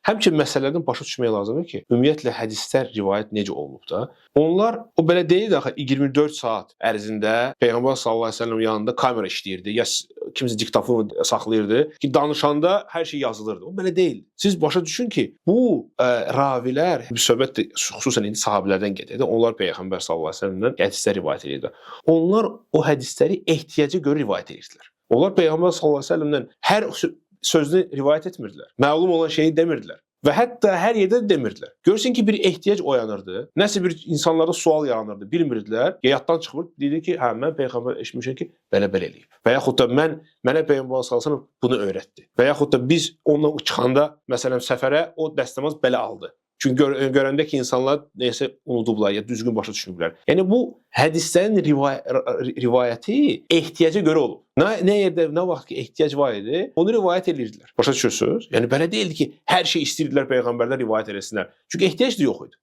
Həmçinin məsələlərdən başa düşmək lazımdır ki, ümumiyyətlə hədislər rivayət necə olunub da? Onlar o belə deyil axı 24 saat ərzində Peyğəmbər sallallahu əleyhi və səlləm yanında kamera işləyirdi, ya kimsə diktafon saxlayırdı ki, danışanda hər şey yazılırdı. O belə deyil. Siz başa düşün ki, bu ravilər, bir söhbət xüsusən indi sahabelərdən gedir. Onlar Peyğəmbər sallallahu əleyhi və səlləmdən hədislər rivayət edirlər. Onlar o hədisləri ehtiyaca görə rivayət edirdilər. Onlar Peyğəmbər sallallahu əleyhi və səlləmdən hər sözünü rivayət etmirdilər. Məlum olan şeyi demirdilər. Və hətta hər yerdə də demirdilər. Görürsən ki, bir ehtiyac oyanırdı. Nəsə bir insanlarda sual yaranırdı. Bilmirdilər. Yaddan çıxmır. Dedi ki, hə mən peyğəmbər eşitmişəm ki, belə eləyib. Və yaxud da mənə peyğəmbər sallallahu əleyhi və səlləm bunu öyrətdi. Və yaxud da biz onunla çıxanda məsələn səfərə o dəstəmaz belə aldı. Çünki görəndə ki, insanlar neysə unudublar ya düzgün başa düşmüblər. Yəni bu hədislərin rivayəti ehtiyaca görə olub. Nə yerdə, nə vaxt ki ehtiyac var idi, onu rivayət edirdilər. Başa düşürsünüz? Yəni belə deyildi ki, hər şey istəyirdilər peyğəmbərdən rivayət etsinlər. Çünki ehtiyac da yox idi.